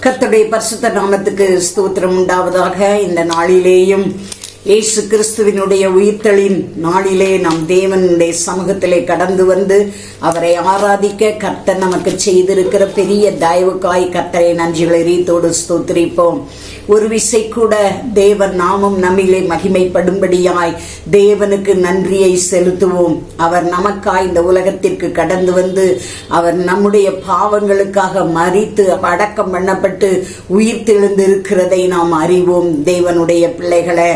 கர்த்தருடைய பரிசுத்த நாமத்துக்கு ஸ்தோத்திரம் உண்டாவதாக. இந்த நாளிலேயும் இயேசு கிறிஸ்துவினுடைய உயிர்த்தெழுதலின் நாளிலே நாம் தேவனுடைய சமூகத்திலே கடந்து வந்து அவரை ஆராதிக்க கர்த்தர் நமக்கு செய்திருக்கிற பெரிய தயவுக்காய் கர்த்தரை நன்றிகளை ரீத்தோடு ஸ்தோத்திரிப்போம். ஒரு விசை கூட தேவன் நாமம் நம்மிலே மகிமைப்படும்படியாய் தேவனுக்கு நன்றியை செலுத்துவோம். அவர் நமக்காய் இந்த உலகத்திற்கு கடந்து வந்து அவர் நம்முடைய பாவங்களுக்காக மரித்து அடக்கம் பண்ணப்பட்டு உயிர் தெழுந்திருக்கிறதை நாம் அறிவோம் தேவனுடைய பிள்ளைகளே.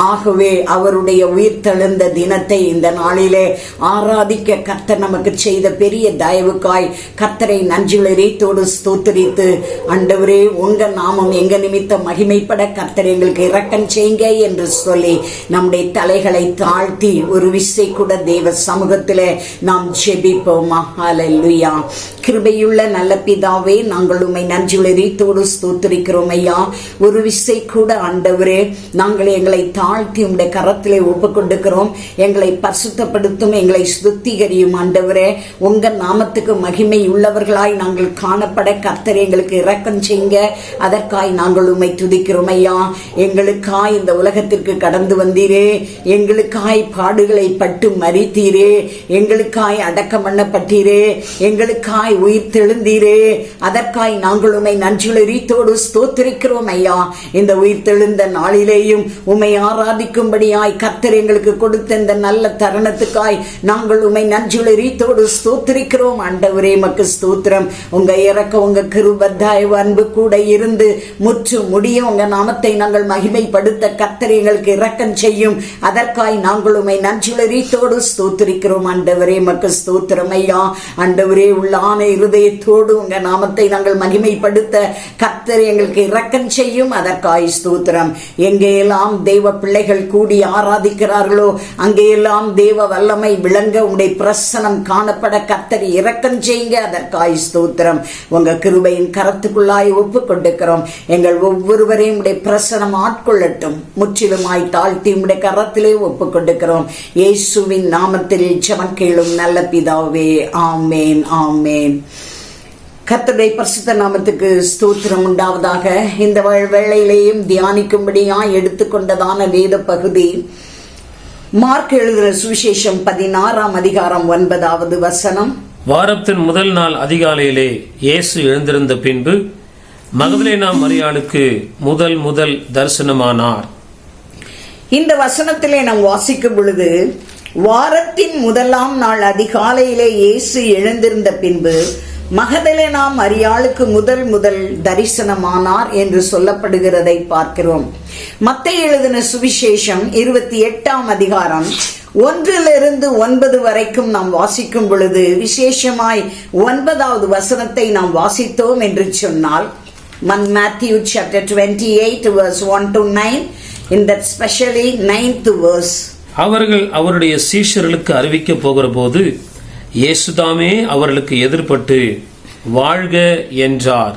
ஆகவே அவருடைய உயிர் தெழுந்த தினத்தை இந்த நாளிலே ஆராதிக்க கர்த்தர் நமக்கு செய்த பெரிய தயவுக்காய் கர்த்தரை நன்றிகளை ரீத்தோடு ஸ்தோத்திரித்து, ஆண்டவரே உங்க நாமம் எங்க நிமித்தம் மகிமைப்பட கர்த்தர் எங்களுக்கு இரக்கம் செய்யுங்க என்று சொல்லி நம்முடைய தலைகளை தாழ்த்தி ஒரு விசை கூட தேவ சமூகத்திலே நாம் ஜெபிப்போமா. ஹல்லேலூயா. கிருபையுள்ள நல்ல பிதாவே, நாங்கள் உம்மை நன்றிகளை ரீத்தோடு ஸ்தோத்திரிக்கிறோம் ஐயா. ஒரு விசை கூட ஆண்டவரே நாங்கள் எங்களை தாழ்த்தி உம்முடைய கரத்திலே ஒப்புக்கொண்டிருக்கிறோம். எங்களை பரிசுத்தப்படுத்தும், எங்களை சுத்திகரியும் ஆண்டவரே. உங்க நாமத்துக்கு மகிமை உள்ளவர்களாய் நாங்கள் காணப்பட கர்த்தர் எங்களுக்கு இரக்கம் செய்யுங்க. அதற்காய் நாங்கள் உம்மை துதிக்கிறோம் ஐயா. எங்களுக்காய் இந்த உலகத்திற்கு கடந்து வந்தீரே, எங்களுக்காய் பாடுகளை பட்டு மரித்தீரே, எங்களுக்காய் அடக்கம் பண்ணப்பட்டீரே, எங்களுக்காய் உயிர் தெழுந்தீரே. அதற்காய் நாங்கள் உம்மை நன்றிகளை ரீத்தோடு ஸ்தோத்திரிக்கிறோம் ஐயா. இந்த உயிர் தெழுந்த நாளிலேயும் உம்மை ஆராதிக்கும்படியாய் கர்த்தர் எங்களுக்கு கொடுத்த இந்த நல்ல தருணத்துக்காய் நாங்கள் உம்மை நன்றிகளை ரீத்தோடு ஸ்தோத்திரிக்கிறோம் ஆண்டவரே. மக்கு ஸ்தோத்திரம். உங்க இறக்க உங்க கிருபை தயவு அன்பு கூட இருந்து முற்று முடிய உங்க நாமத்தை நாங்கள் மகிமைப்படுத்த கர்த்தர் எங்களுக்கு இரக்கம் செய்யும். அதற்காய் நாங்கள் உம்மை நன்றிகளை ரீத்தோடு ஸ்தோத்திரிக்கிறோம் ஆண்டவரே. மக்கு ஸ்தோத்திரம் ஐயா. ஆண்டவரே உள்ளான இருதயத்தோடு உங்க நாமத்தை நாங்கள் மகிமைப்படுத்த கர்த்தர் எங்களுக்கு இரக்கம் செய்யும். அதற்காய் ஸ்தோத்திரம். எங்கெல்லாம் தேவ பிள்ளைகள் கூடி ஆராதிக்கிறார்களோ அங்கெல்லாம் தேவ வல்லமை விளங்க உடைய பிரசனம் காணப்பட கர்த்தர் இரக்கம் செய்யுங்க. அதற்காய் ஸ்தோத்திரம். உங்க கிருபையின் கரத்துக்குள்ளாய் ஒப்புக் கொண்டிருக்கிறோம். எங்கள் ஒவ்வொருவரையும் உடைய பிரசனம் ஆட்கொள்ளட்டும். முற்றிலுமாய் தாழ்த்தி உடைய கரத்திலே ஒப்புக் கொண்டிருக்கிறோம். இயேசுவின் நாமத்தில் ஜெபம் கேளும் நல்ல பிதாவே. ஆமேன், ஆமேன். கர்த்தருடைய பரிசுத்த நாமத்துக்கு ஸ்தோத்திரம் உண்டாவதாக. இந்த வேளையிலேயும் தியானிக்கும்படியாய் எடுத்துக்கொண்டதான வேத பகுதி மார்க் எழுதின சுவிசேஷம் 16ஆம் அதிகாரம் 9வது வசனம். வாரத்தின் முதல் நாள் அதிகாலையிலே இயேசு எழுந்திருந்த பின்பு மகதலேனா மரியாளுக்கு முதல் தரிசனமானார். இந்த வசனத்திலே நாம் வாசிக்கும் பொழுது வாரத்தின் முதலாம் நாள் அதிகாலையிலே இயேசு எழுந்திருந்த பின்பு மகதலேனா மரியாளுக்கு முதல் தரிசனமானார் என்று சொல்லப்படுகிறதை பார்க்கிறோம். மத்தேயு எழுதின சுவிசேஷம் 28ஆம் அதிகாரம் 1 to 9 வரைக்கும் நாம் வாசிக்கும் பொழுது விசேஷமாய் 9வது வசனத்தை நாம் வாசித்தோம் என்று சொன்னால், Matthew chapter 28 verse 1 to 9, in that specially 9th verse. அவர்கள் அவருடைய சீஷர்களுக்கு அறிவிக்க போகிற போது இயேசுதாமே அவர்களுக்கு எதிர்பட்டு வாழ்க என்றார்.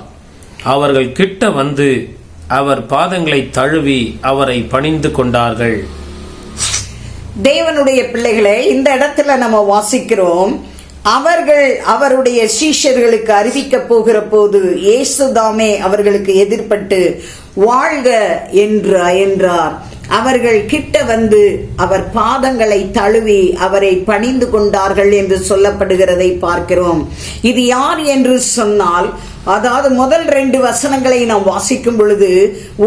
அவர்கள் கிட்ட வந்து அவர் பாதங்களை தழுவி அவரை பணிந்து கொண்டார்கள். தேவனுடைய பிள்ளைகளே, இந்த இடத்துல நம்ம வாசிக்கிறோம், அவர்கள் அவருடைய சீஷர்களுக்கு அறிவிக்க போகிற போது இயேசுதாமே அவர்களுக்கு எதிர்பட்டு வாழ்க என்றார். அவர்கள் கிட்ட வந்து அவர் பாதங்களை தழுவி அவரை பணிந்து கொண்டார்கள் என்று சொல்லப்படுகிறதை பார்க்கிறோம். இது யார் என்று சொன்னால், அதாவது முதல் 2 வசனங்களை நாம் வாசிக்கும் பொழுது,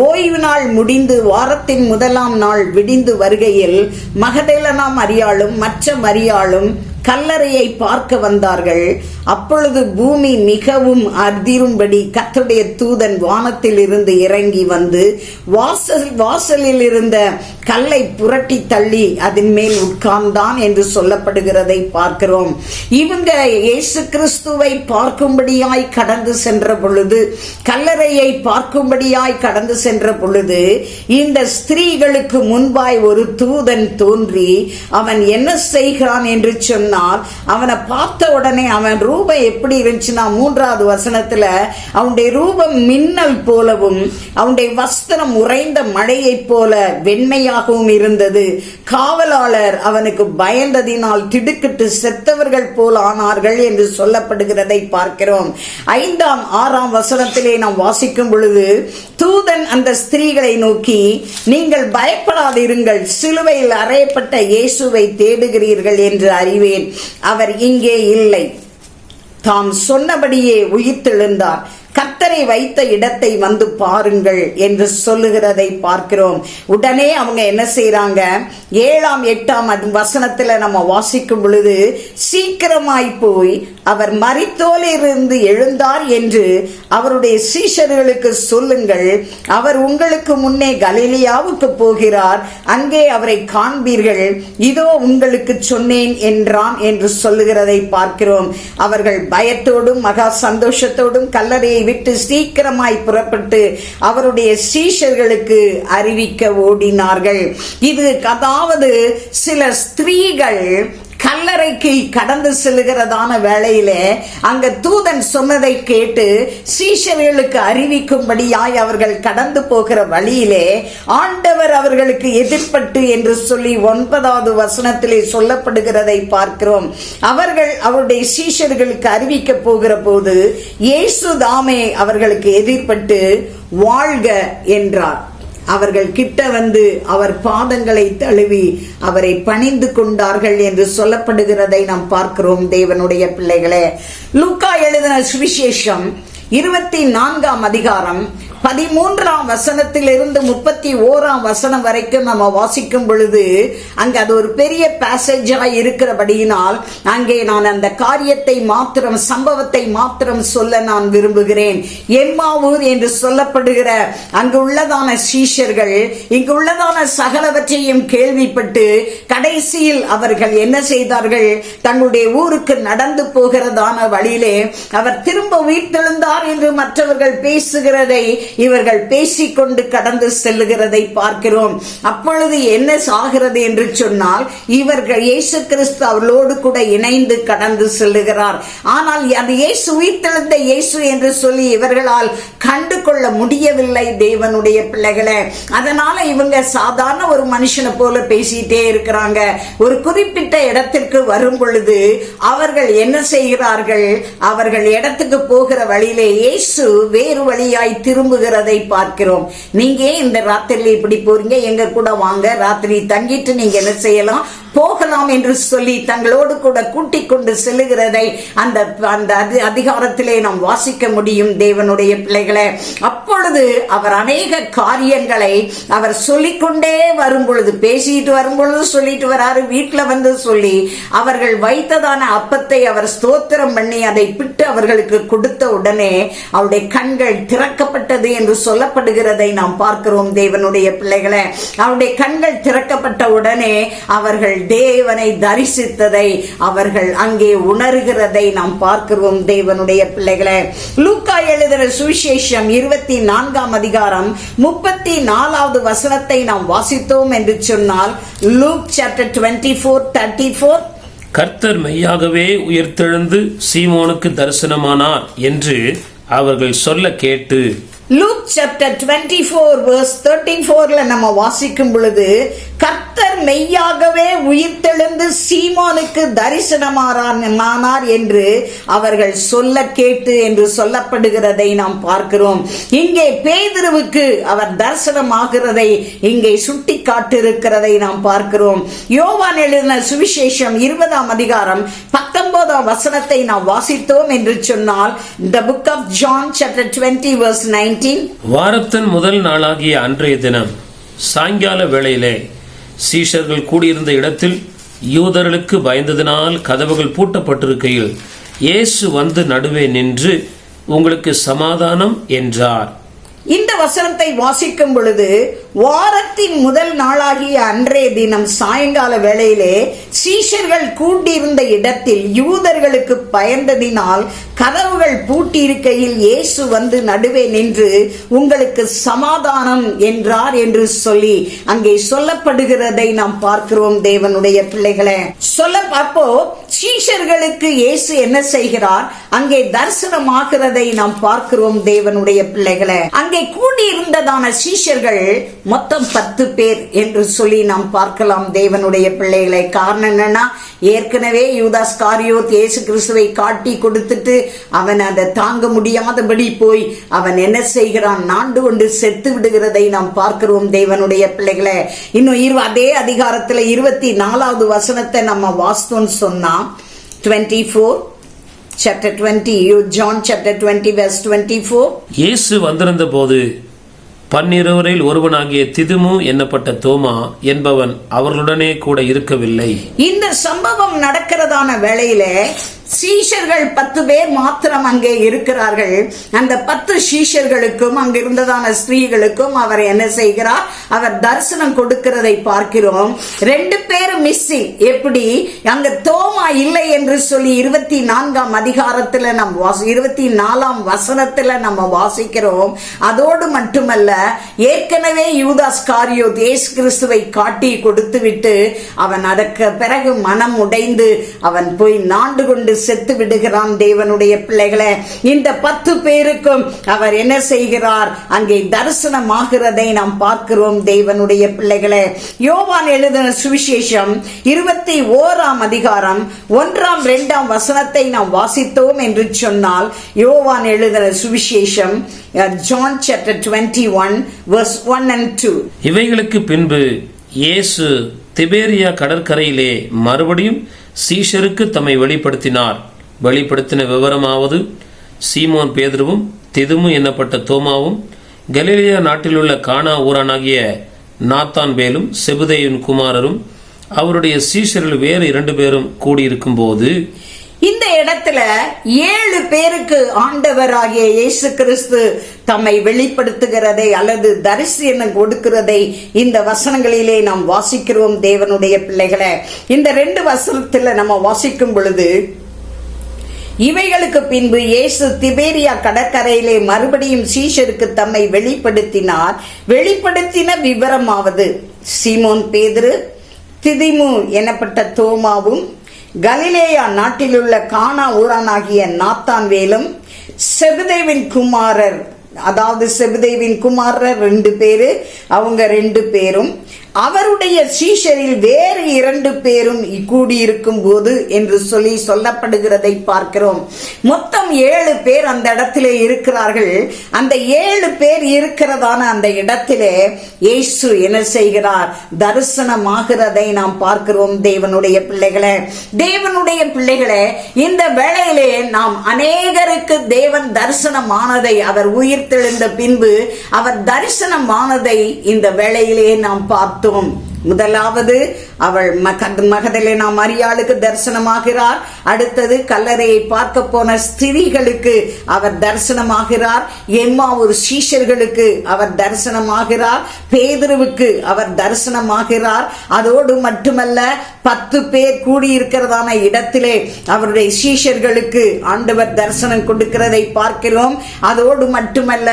ஓய்வு நாள் முடிந்து வாரத்தின் முதலாம் நாள் விடிந்து வருகையில் மகதலேனா மரியாளும் மற்ற மரியாளும் கல்லறையை பார்க்க வந்தார்கள். அப்பொழுது பூமி மிகவும் அதிரும்படி கர்த்தருடைய தூதன் வானத்தில் இருந்து இறங்கி வந்து வாசலில் இருந்த கல்லை புரட்டி தள்ளி அதன் மேல் உட்கார்ந்தான் என்று சொல்லப்படுகிறதை பார்க்கிறோம். இவங்க இயேசு கிறிஸ்துவை பார்க்கும்படியாய் கடந்து சென்ற பொழுது, கல்லறையை பார்க்கும்படியாய் கடந்து சென்ற பொழுது, இந்த ஸ்திரீகளுக்கு முன்பாய் ஒரு தூதன் தோன்றி அவன் என்ன செய்கிறான் என்று சொன்னால், சொன்னால், அவனை பார்த்த உடனே அவன் ரூபம் எப்படி இருந்துச்சுன்னா, 3வது வசனத்துல அவனுடைய ரூபம் மின்னல் போலவும் அவனுடைய வஸ்திரம் உறைந்த மழையை போல வெண்மையாகவும் இருந்தது. காவலாளர் அவனுக்கு பயந்ததினால் திடுக்கிட்டு செத்தவர்கள் போல் ஆனார்கள் என்று சொல்லப்படுகிறதை பார்க்கிறோம். 5ஆம் 6ஆம் வசனத்திலே நாம் வாசிக்கும் பொழுது, தூதன் அந்த ஸ்திரீகளை நோக்கி, நீங்கள் பயப்படாதிருங்கள், சிலுவையில் அறையப்பட்ட இயேசுவை தேடுகிறீர்கள் என்று அறிவேன். அவர் இங்கே இல்லை, தாம் சொன்னபடியே உயிர்த்தெழுந்தார். கர்த்தரை வைத்த இடத்தை வந்து பாருங்கள் என்று சொல்லுகிறதை பார்க்கிறோம். உடனே அவங்க என்ன செய்யறாங்க? 7ஆம் 8ஆம் வசனத்துல நம்ம வாசிக்கும் பொழுது, சீக்கிரமாய் போய் அவர் மரித்தோரிலிருந்து எழுந்தார் என்று அவருடைய சீஷர்களுக்கு சொல்லுங்கள். அவர் உங்களுக்கு முன்னே கலிலேயாவுக்கு போகிறார், அங்கே அவரை காண்பீர்கள். இதோ உங்களுக்கு சொன்னேன் என்றான் என்று சொல்லுகிறதை பார்க்கிறோம். அவர்கள் பயத்தோடும் மகா சந்தோஷத்தோடும் கல்லறையை விட்டு சீக்கிரமாய் புறப்பட்டு அவருடைய சீஷர்களுக்கு அறிவிக்க ஓடினார்கள். இது அதாவது சில ஸ்திரீகள் கல்லறைக்கு கடந்து செல்லுகிறதான வேளையிலே அங்க தூதன் சொன்னதை கேட்டு சீஷர்களுக்கு அறிவிக்கும்படியாய் அவர்கள் கடந்து போகிற வழியிலே ஆண்டவர் அவர்களுக்கு எதிர்ப்பட்டு என்று சொல்லி 9வது வசனத்திலே சொல்லப்படுகிறதை பார்க்கிறோம். அவர்கள் அவருடைய சீஷர்களுக்கு அறிவிக்க போகிற போது இயேசு தாமே அவர்களுக்கு எதிர்ப்பட்டு வாழ்க என்றார். அவர்கள் கிட்ட வந்து அவர் பாதங்களை தழுவி அவரை பணிந்து கொண்டார்கள் என்று சொல்லப்படுகிறதை நாம் பார்க்கிறோம். தேவனுடைய பிள்ளைகளே, லூக்கா எழுதின சுவிசேஷம் 24ஆம் அதிகாரம் 13ஆம் வசனத்திலிருந்து 31ஆம் வசனம் வரைக்கும் நம்ம வாசிக்கும் பொழுது அங்க அது ஒரு பெரிய பேசேஜா இருக்கிறபடியினால் அங்கே நான் அந்த காரியத்தை மாத்திரம், சம்பவத்தை மாத்திரம் சொல்ல நான் விரும்புகிறேன். எம்மாவூர் என்று சொல்லப்படுகிற அங்கு உள்ளதான சீஷர்கள் இங்கு உள்ளதான சகலவற்றையும் கேள்விப்பட்டு கடைசியில் அவர்கள் என்ன செய்தார்கள்? தங்களுடைய ஊருக்கு நடந்து போகிறதான வழியிலே அவர் திரும்ப உயிர்த்தெழுந்தார் என்று மற்றவர்கள் பேசுகிறதை இவர்கள் பேசிக்கொண்டு கடந்து செல்லுகிறதை பார்க்கிறோம். அப்பொழுது என்ன ஆகிறது என்று சொன்னால், இவர்கள் இயேசு கிறிஸ்து அவர்களோடு கூட இணைந்து கடந்து செல்லுகிறார். ஆனால் அது இயேசு, உயிர்த்தெழுந்த இயேசு என்று சொல்லி இவர்களால் கண்டு கொள்ள முடியவில்லை. தேவனுடைய பிள்ளைகளே, அதனால இவங்க சாதாரண ஒரு மனுஷனை போல பேசிட்டே இருக்கிறாங்க. ஒரு குறிப்பிட்ட இடத்திற்கு வரும் பொழுது அவர்கள் என்ன செய்கிறார்கள்? அவர்கள் இடத்துக்கு போகிற வழியிலே இயேசு வேறு வழியாய் திரும்புகிறதை பார்க்கிறோம். நீங்க இந்த ராத்திரில இப்படி போறீங்க, எங்க கூட வாங்க, ராத்திரி தங்கிட்டு நீங்க என்ன செய்யலாம், போகலாம் என்று சொல்லி தங்களோடு கூட கூட்டிக் கொண்டு செல்லுகிறதை அந்த அதிகாரத்திலே நாம் வாசிக்க முடியும். தேவனுடைய பிள்ளைகளே, அப்பொழுது அவர் அநேக காரியங்களை அவர் சொல்லிக்கொண்டே வரும் பொழுது, பேசிட்டு வரும் பொழுது சொல்லிட்டு வராரு, வீட்டுல வந்து சொல்லி அவர்கள் வைத்ததான அப்பத்தை அவர் ஸ்தோத்திரம் பண்ணி அதை பிட்டு அவர்களுக்கு கொடுத்த உடனே அவருடைய கண்கள் திறக்கப்பட்டது என்று சொல்லப்படுகிறதை நாம் பார்க்கிறோம். தேவனுடைய பிள்ளைகளே, அவருடைய கண்கள் திறக்கப்பட்ட உடனே அவர்கள் தேவனை தரிசித்ததை அவர்கள் அங்கே உணர்கிறதை நாம் பார்க்கிறோம். தேவனுடைய பிள்ளைகளே, லூக்கா எழுதின சுவிசேஷம் 24ஆம் அதிகாரம் 34வது வசனத்தை நாம் வாசித்தோம் என்று சொன்னால், லூக் சாப்டர் 24:34, கர்த்தர் மெய்யாகவே உயிர்த்தெழுந்து சீமோனுக்கு தரிசனமானார் என்று அவர்கள் சொல்ல கேட்டு, லூக் சாப்டர் 24 verse 34ல நம்ம வாசிக்கும் பொழுது, கர்த்தர் மெய்யாகவே உயிர்த்தெழுந்து சீமோனுக்கு தரிசனமானார் என்று அவர்கள் சொல்ல கேட்டு என்று சொல்லப்படுகிறதை நாம் பார்க்கிறோம். இங்கே பேதுருவுக்கு அவர் தரிசனமாகிறதை இங்கே சுட்டி காட்டிருக்கிறதை நாம் பார்க்கிறோம். யோவான் எழுதின சுவிசேஷம் 20ஆம் அதிகாரம் 19ஆம் வசனத்தை நாம் வாசித்தோம் என்று சொன்னால், the book of John chapter 20 verse 19, வாரத்தின் முதல் நாளாகிய அன்றைய தினம் சாயங்கால வேளையிலே சீஷர்கள் கூடியிருந்த இடத்தில் யூதர்களுக்கு பயந்ததினால் கதவுகள் பூட்டப்பட்டிருக்கையில் இயேசு வந்து நடுவே நின்று, உங்களுக்கு சமாதானம் என்றார். இந்த வசனத்தை வாசிக்கும் பொழுது, வாரத்தின் முதல் நாளாகிய அன்றைய தினம் சாயங்கால வேளையிலே சீஷர்கள் கூட்டியிருந்த இடத்தில் யூதர்களுக்கு பயந்ததினால் கதவுகள் பூட்டியிருக்கையில் இயேசு வந்து நடுவே நின்று, உங்களுக்கு சமாதானம் என்றார் என்று சொல்லி அங்கே சொல்லப்படுகிறதை நாம் பார்க்கிறோம். தேவனுடைய பிள்ளைகளே, அப்போ சீஷர்களுக்கு இயேசு என்ன செய்கிறார்? அங்கே தரிசனமாகிறதை நாம் பார்க்கிறோம் தேவனுடைய பிள்ளைகளை. அங்கே கூடியிருந்ததான சீஷர்கள் மொத்தம் 10 பேர் என்று சொல்லி நாம் பார்க்கலாம் தேவனுடைய பிள்ளைகளை. காரணம் என்னன்னா, ஏற்கனவே யூதாஸ் காரியோத் இயேசு கிறிஸ்துவை காட்டி கொடுத்துட்டு அவன் அதை தாங்க முடியாதபடி போய் அவன் என்ன செய்கிறான்? நாண்டு கொண்டு செத்து விடுகிறதை நாம் பார்க்கிறோம் தேவனுடைய பிள்ளைகளை. இன்னும் அதே அதிகாரத்துல 24வது வசனத்தை நம்ம வாசித்தோம்னு சொன்னா 24 chapter 20 John chapter 20 verse 24. இயேசு வந்திருந்த போது 12 ஒருவனாகிய திதுமு என்னப்பட்ட தோமா என்பவன் அவர்களுடனே கூட இருக்கவில்லை. இந்த சம்பவம் நடக்கிறதான வேளையில சீஷர்கள் 10 பேர் மாத்திரம் அங்கே இருக்கிறார்கள். அந்த 10 சீஷர்களுக்கும் அங்க இருந்ததான ஸ்திரீகளுக்கும் அவர் என்ன செய்கிறார்? அவர் தரிசனம் கொடுக்கிறதை பார்க்கிறோம். 2 பேர் மிஸ்ஸிங். எப்படி? அங்க தோமா இல்லை என்று சொல்லி 24ஆம் அதிகாரத்துல 24ஆம் வசனத்துல நம்ம வாசிக்கிறோம். அதோடு மட்டுமல்ல, ஏற்கனவே யூதாஸ் காரியோத் இயேசு கிறிஸ்துவை காட்டி கொடுத்து விட்டு அவன் அதற்கு பிறகு மனம் உடைந்து அவன் போய் நாண்டு கொண்டு செத்து விடுகிறான் தேவனுடைய பிள்ளைகளை. இந்த 10 பேருக்கும் அவர் என்ன செய்கிறார்? அங்கே தரிசனமாகிறதை நாம் பார்க்கிறோம் தேவனுடைய பிள்ளைகளை. யோவான் எழுதின சுவிசேஷம் 21ஆம் அதிகாரம் 1ஆம் 2ஆம் வசனத்தை நாம் வாசித்தோம் என்று சொன்னால், யோவான் எழுதின சுவிசேஷம் John chapter 21 verse 1 and 2. இவைகளுக்கு பின்பு இயேசு திபேரியா கடற்கரையிலே மறுபடியும் சீஷருக்கு தம்மை வெளிப்படுத்தினார். வெளிப்படுத்தின விவரமாவது, சீமோன் பேதுருவும் திதுமு என்னப்பட்ட தோமாவும் கலிலேயா நாட்டிலுள்ள கானா ஊரானாகிய நாத்தான்பேலும் செபுதேயின் குமாரரும் அவருடைய சீஷர்கள் வேறு 2 பேரும் கூடியிருக்கும் போது, இந்த இடத்துல 7 பேருக்கு ஆண்டவராகிய இயேசு கிறிஸ்து தம்மை வெளிப்படுத்துகிறதை அல்லது தரிசனம் கொடுக்கிறதை இந்த வசனங்களிலே நாம் வாசிக்கிறோம் தேவனுடைய பிள்ளைகளை. இந்த 2 வசனத்துல நம்ம வாசிக்கும் பொழுது, இவைகளுக்கு பின்பு இயேசு திபேரியா கடற்கரையிலே மறுபடியும் சீஷருக்கு தம்மை வெளிப்படுத்தினார். வெளிப்படுத்தின விவரமாவது, சீமோன் பேதுரு, திதிமு எனப்பட்ட தோமாவும் கலிலேயா நாட்டிலுள்ள கானா ஊரானாகிய நாத்தான்வேலும் செபுதேவின் குமாரர், அதாவது செபுதேவின் குமாரர் 2 பேரு, அவங்க 2 பேரும் அவருடைய சீஷரில் வேறு 2 பேரும் கூடியிருக்கும் போது என்று சொல்லி சொல்லப்படுகிறதை பார்க்கிறோம். மொத்தம் 7 பேர் அந்த இடத்திலே இருக்கிறார்கள். அந்த 7 பேர் இருக்கிறதான அந்த இடத்திலே இயேசு என்ன செய்கிறார்? தரிசனமாகிறதை நாம் பார்க்கிறோம் தேவனுடைய பிள்ளைகளே. தேவனுடைய பிள்ளைகளே, இந்த வேளையிலே நாம் அநேகருக்கு தேவன் தரிசனமானதை, அவர் உயிர்த்தெழுந்த பின்பு அவர் தரிசனமானதை இந்த வேளையிலே நாம் பார்த்தோம். முதலாவது அவள் மகதலேனா மரியாளுக்கு தரிசனமாகிறார். அடுத்தது கல்லறையை பார்க்க போன ஸ்திரீகளுக்கு அவர் தரிசனமாகிறார். எம்மாவூர் சீஷர்களுக்கு அவர் தரிசனமாகிறார். பேதுருவுக்கு அவர் தரிசனமாகிறார். அதோடு மட்டுமல்ல, 10 பேர் கூடியிருக்கிறதான இடத்திலே அவருடைய சீஷர்களுக்கு ஆண்டவர் தரிசனம் கொடுக்கிறதை பார்க்கிறோம். அதோடு மட்டுமல்ல,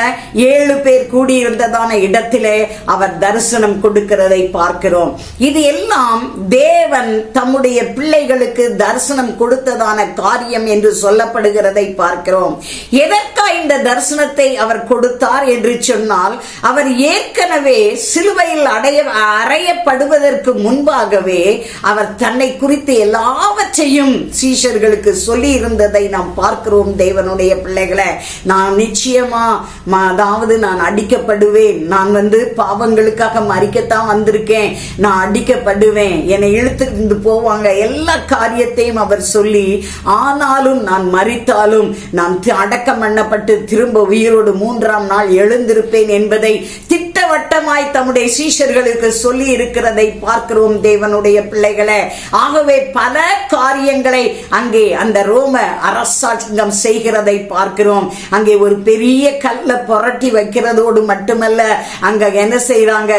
7 பேர் கூடியிருந்ததான இடத்திலே அவர் தரிசனம் கொடுக்கிறதை பார்க்கிறோம். இது எல்லாம் தேவன் தம்முடைய பிள்ளைகளுக்கு தரிசனம் கொடுத்ததான காரியம் என்று சொல்லப்படுகிறதை பார்க்கிறோம். எதற்காக இந்த தரிசனத்தை அவர் கொடுத்தார் என்று சொன்னால், அவர் ஏற்கனவே சிலுவையில் அறையப்படுவதற்கு முன்பாகவே அவர் தன்னை குறித்து எல்லாவற்றையும் சீஷர்களுக்கு சொல்லி இருந்ததை நாம் பார்க்கிறோம் தேவனுடைய பிள்ளைகளை. நான் நிச்சயமா, அதாவது நான் அடிக்கப்படுவேன், நான் பாவங்களுக்காக மரிக்கத்தான் வந்திருக்கேன், நான் அடிக்கப்படுவேன், என்னை இழுத்துட்டு போவாங்க, எல்லா காரியத்தையும் அவர் சொல்லி, ஆனாலும் நான் மரித்தாலும் நான் அடக்கம் பண்ணப்பட்டு திரும்ப உயிரோடு 3ஆம் நாள் எழுந்திருப்பேன் என்பதை திட்டவட்டமாய் தம்முடைய சீஷர்களுக்கு சொல்லி இருக்கிறதை பார்க்கிறோம் தேவனுடைய பிள்ளைகளை. ஆகவே பல காரியங்களை அங்கே அந்த ரோம அரசாங்கம் செய்கிறதை பார்க்கிறோம். அங்கே ஒரு பெரிய கல்ல புரட்டி வைக்கிறதோடு மட்டுமல்ல, அங்க என்ன செய்யறாங்க?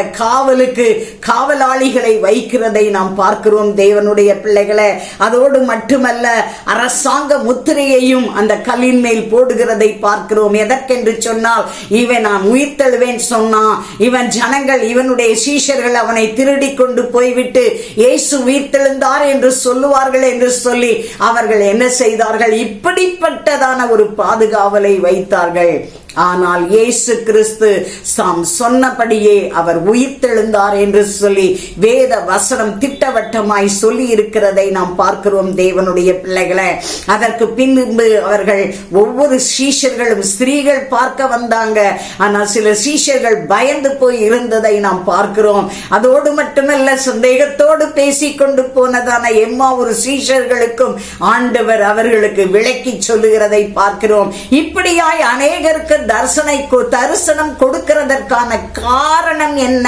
காவலாளிகளை வைக்கிறதை நாம் பார்க்கிறோம் தேவனுடைய பிள்ளைகளை. அதோடு மட்டுமல்ல, அரசாங்க முத்திரையையும் அந்த கல்லின் மேல் போடுகிறதை பார்க்கிறோம். எதற்கென்று சொன்னால், இவன் நான் உயிர்த்தெழுவேன் சொன்னா, இவன் ஜனங்கள், இவனுடைய சீஷர்கள் அவனை திருடி கொண்டு போய்விட்டு இயேசு உயிர்த்தெழுந்தார் என்று சொல்லுவார்கள் என்று சொல்லி அவர்கள் என்ன செய்தார்கள்? இப்படிப்பட்டதான ஒரு பாதுகாவலை வைத்தார்கள். ஆனால் இயேசு கிறிஸ்து தாம் சொன்னபடியே அவர் உயிர்த்தெழுந்தார் என்று சொல்லி வேத வசனம் திட்டவட்டமாய் சொல்லி இருக்கிறதை நாம் பார்க்கிறோம் தேவனுடைய பிள்ளைகளை. அதற்கு பின்பு அவர்கள் ஒவ்வொரு சீஷர்களும் ஸ்திரீகள் பார்க்க வந்தாங்க. ஆனால் சில சீஷர்கள் பயந்து போய் இருந்ததை நாம் பார்க்கிறோம். அதோடு மட்டுமல்ல, சந்தேகத்தோடு பேசிக்கொண்டு போனதான எம்மாவூர் சீஷர்களுக்கும் ஆண்டவர் அவர்களுக்கு விளக்கி சொல்லுகிறதை பார்க்கிறோம். இப்படியாய் அநேகருக்கு தரிசனம் கொடுக்கிறதற்கான காரணம் என்ன